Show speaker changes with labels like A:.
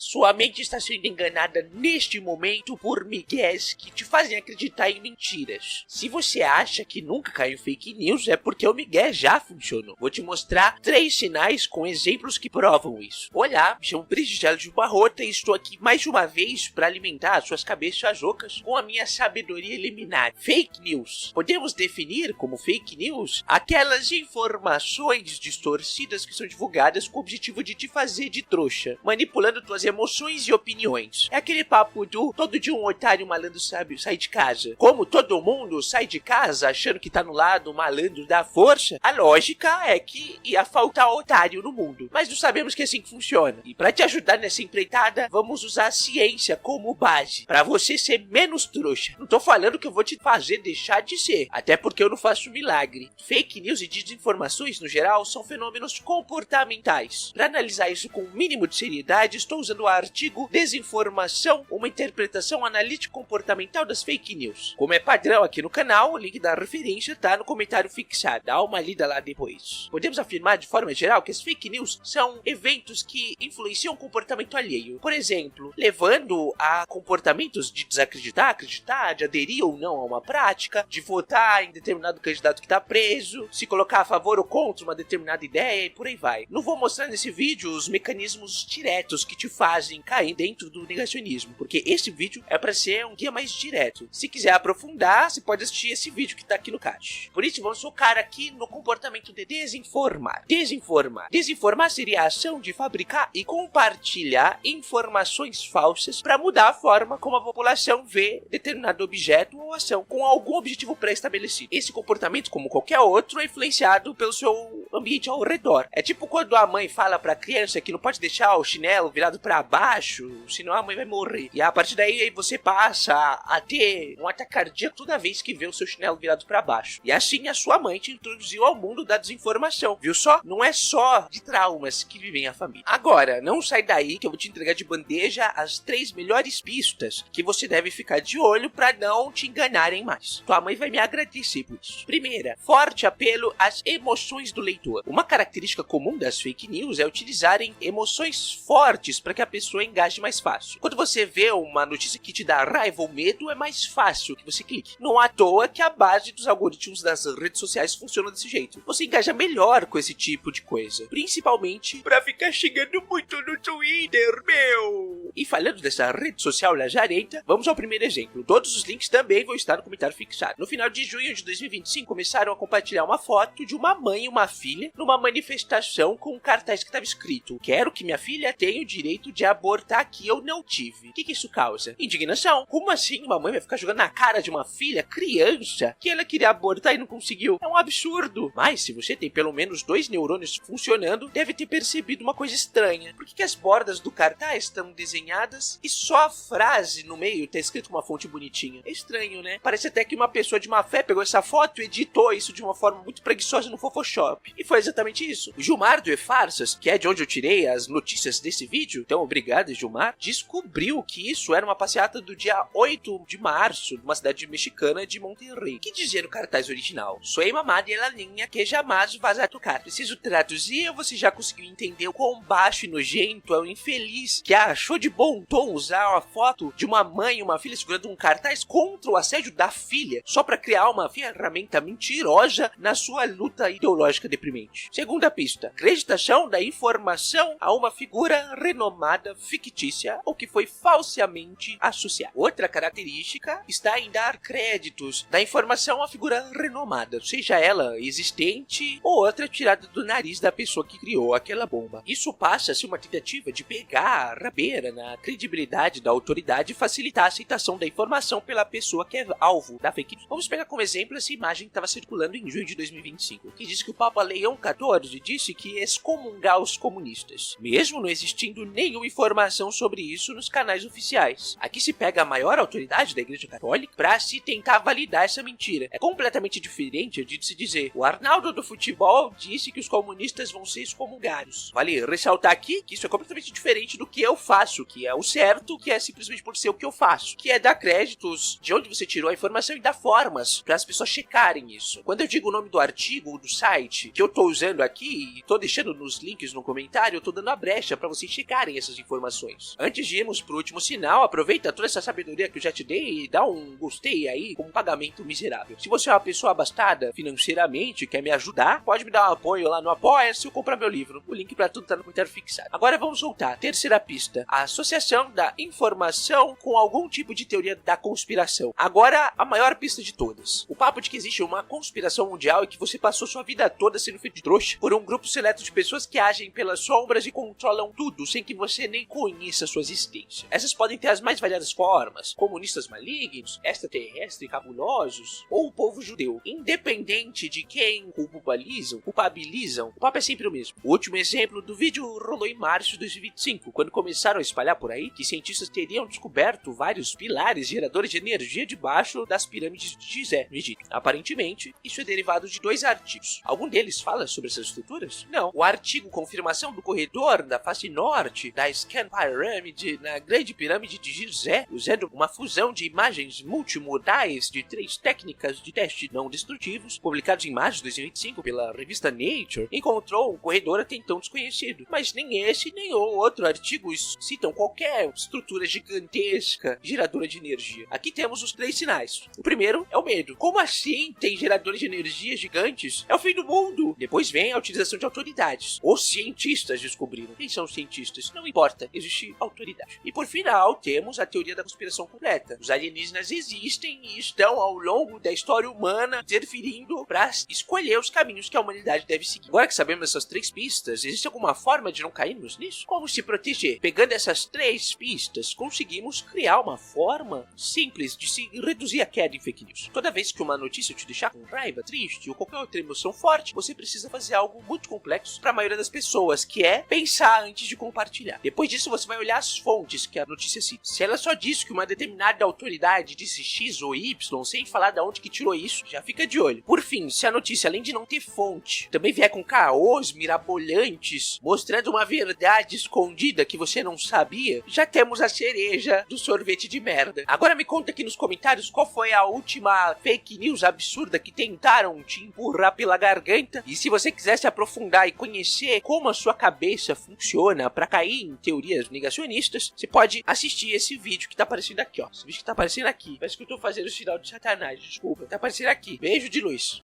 A: Sua mente está sendo enganada neste momento por migués que te fazem acreditar em mentiras. Se você acha que nunca caiu em fake news, é porque o migué já funcionou. Vou te mostrar 3 sinais com exemplos que provam isso. Olá, me chamo Brigitte de Barrota e estou aqui mais uma vez para alimentar suas cabeças ocas com a minha sabedoria eliminar. Fake news. Podemos definir como fake news aquelas informações distorcidas que são divulgadas com o objetivo de te fazer de trouxa, manipulando tuas emoções e opiniões. É aquele papo do todo dia um otário malandro sabe sai de casa. Como todo mundo sai de casa achando que tá no lado malandro da força, a lógica é que ia faltar otário no mundo. Mas não sabemos que é assim que funciona. E para te ajudar nessa empreitada, vamos usar a ciência como base, para você ser menos trouxa. Não tô falando que eu vou te fazer deixar de ser, até porque eu não faço milagre. Fake news e desinformações no geral são fenômenos comportamentais. Para analisar isso com o mínimo de seriedade, estou usando o artigo Desinformação, uma interpretação analítica comportamental das fake news. Como é padrão aqui no canal, o link da referência tá no comentário fixado. Dá uma lida lá depois. Podemos afirmar de forma geral que as fake news são eventos que influenciam o comportamento alheio. Por exemplo, levando a comportamentos de desacreditar, acreditar, de aderir ou não a uma prática, de votar em determinado candidato que está preso, se colocar a favor ou contra uma determinada ideia e por aí vai. Não vou mostrar nesse vídeo os mecanismos diretos que te fazem cair dentro do negacionismo, porque esse vídeo é para ser um guia mais direto. Se quiser aprofundar, você pode assistir esse vídeo que está aqui no card. Por isso, vamos focar aqui no comportamento de desinformar. Desinformar. Desinformar seria a ação de fabricar e compartilhar informações falsas para mudar a forma como a população vê determinado objeto ou ação, com algum objetivo pré-estabelecido. Esse comportamento, como qualquer outro, é influenciado pelo seu ambiente ao redor. É tipo quando a mãe fala para a criança que não pode deixar o chinelo virado para baixo, senão a mãe vai morrer. E a partir daí você passa a ter um ataque cardíaco toda vez que vê o seu chinelo virado para baixo. E assim a sua mãe te introduziu ao mundo da desinformação. Viu só? Não é só de traumas que vivem a família. Agora, não sai daí que eu vou te entregar de bandeja as 3 melhores pistas que você deve ficar de olho para não te enganarem mais. Tua mãe vai me agradecer por isso. Primeira, forte apelo às emoções do leitor. Uma característica comum das fake news é utilizarem emoções fortes para que a pessoa engaje mais fácil. Quando você vê uma notícia que te dá raiva ou medo, é mais fácil que você clique. Não à toa que a base dos algoritmos das redes sociais funciona desse jeito. Você engaja melhor com esse tipo de coisa, principalmente pra ficar xingando muito no Twitter, meu! E falando dessa rede social lajarenta, vamos ao primeiro exemplo. Todos os links também vão estar no comentário fixado. No final de junho de 2025, começaram a compartilhar uma foto de uma mãe e uma filha numa manifestação com um cartaz que estava escrito: quero que minha filha tenha o direito de abortar que eu não tive. O que isso causa? Indignação. Como assim uma mãe vai ficar jogando na cara de uma filha, criança, que ela queria abortar e não conseguiu? É um absurdo. Mas se você tem pelo menos 2 neurônios funcionando, deve ter percebido uma coisa estranha. Por que as bordas do cartaz estão desenhadas e só a frase no meio está escrito com uma fonte bonitinha? É estranho, né? Parece até que uma pessoa de má fé pegou essa foto e editou isso de uma forma muito preguiçosa no Photoshop. E foi exatamente isso. O Gilmar do E-Farsas, que é de onde eu tirei as notícias desse vídeo, então obrigado, Gilmar, descobriu que isso era uma passeata do dia 8 de março, numa cidade mexicana de Monterrey. Que dizia no cartaz original: "Soy mamá de la niña que jamais vas a tocar." Preciso traduzir ou você já conseguiu entender o quão baixo e nojento é o infeliz que achou de bom tom usar uma foto de uma mãe e uma filha segurando um cartaz contra o assédio da filha, só para criar uma ferramenta mentirosa na sua luta ideológica deprimente? Segunda pista: acreditação da informação a uma figura renomada fictícia ou que foi falsamente associada. Outra característica está em dar créditos da informação à figura renomada, seja ela existente ou outra tirada do nariz da pessoa que criou aquela bomba. Isso passa a ser uma tentativa de pegar a rabeira na credibilidade da autoridade e facilitar a aceitação da informação pela pessoa que é alvo da fake news. Vamos pegar como exemplo essa imagem que estava circulando em junho de 2025, que diz que o Papa Leão XIV disse que ia excomungar os comunistas, mesmo não existindo nenhuma informação sobre isso nos canais oficiais. Aqui se pega a maior autoridade da Igreja Católica para se tentar validar essa mentira. É completamente diferente de se dizer: o Arnaldo do futebol disse que os comunistas vão ser excomungados. Vale ressaltar aqui que isso é completamente diferente do que eu faço que é o certo, que é simplesmente por ser o que eu faço, que é dar créditos de onde você tirou a informação e dar formas para as pessoas checarem isso. Quando eu digo o nome do artigo ou do site que eu tô usando aqui e tô deixando nos links no comentário, eu tô dando a brecha para vocês checarem essas informações. Antes de irmos pro último sinal, aproveita toda essa sabedoria que eu já te dei e dá um gostei aí com um pagamento miserável. Se você é uma pessoa abastada financeiramente e quer me ajudar, pode me dar um apoio lá no Apoia-se ou comprar meu livro. O link para tudo tá no comentário fixado. Agora vamos voltar. Terceira pista. A associação da informação com algum tipo de teoria da conspiração. Agora, a maior pista de todas. O papo de que existe uma conspiração mundial e que você passou sua vida toda sendo feito de trouxa por um grupo seleto de pessoas que agem pelas sombras e controlam tudo sem que você nem conheça sua existência. Essas podem ter as mais variadas formas. Comunistas malignos, extraterrestres cabulosos ou o povo judeu. Independente de quem culpabilizam, o papo é sempre o mesmo. O último exemplo do vídeo rolou em março de 2025, quando começaram a espalhar por aí que cientistas teriam descoberto vários pilares geradores de energia debaixo das pirâmides de Gizé, no Egito. Aparentemente, isso é derivado de 2 artigos. Algum deles fala sobre essas estruturas? Não. O artigo Confirmação do Corredor da Face Norte da Scan Pyramid na Grande Pirâmide de Gizé, usando uma fusão de imagens multimodais de 3 técnicas de teste não destrutivos, publicados em março de 2025 pela revista Nature, encontrou um corredor até então desconhecido. Mas nem esse nem o outro artigo citam qualquer estrutura gigantesca geradora de energia. Aqui temos os 3 sinais. O primeiro é o medo. Como assim tem geradores de energia gigantes? É o fim do mundo! Depois vem a utilização de autoridades. Os cientistas descobriram. Quem são os cientistas? Não importa, existe autoridade. E por final, temos a teoria da conspiração completa. Os alienígenas existem e estão ao longo da história humana interferindo para escolher os caminhos que a humanidade deve seguir. Agora que sabemos essas 3 pistas, existe alguma forma de não cairmos nisso? Como se proteger? Pegando essas 3 pistas, conseguimos criar uma forma simples de se reduzir a queda em fake news. Toda vez que uma notícia te deixar com raiva, triste ou qualquer outra emoção forte, você precisa fazer algo muito complexo para a maioria das pessoas, que é pensar antes de compartilhar. Depois disso, você vai olhar as fontes que a notícia cita. Se ela só diz que uma determinada autoridade disse X ou Y, sem falar de onde que tirou isso, já fica de olho. Por fim, se a notícia, além de não ter fonte, também vier com caôs mirabolantes, mostrando uma verdade escondida que você não sabia, já temos a cereja do sorvete de merda. Agora me conta aqui nos comentários qual foi a última fake news absurda que tentaram te empurrar pela garganta, e se você quiser se aprofundar e conhecer como a sua cabeça funciona para cair em teorias negacionistas, você pode assistir esse vídeo que tá aparecendo aqui, ó. Esse vídeo que tá aparecendo aqui. Parece que eu tô fazendo o sinal de Satanás, desculpa. Tá aparecendo aqui. Beijo de luz.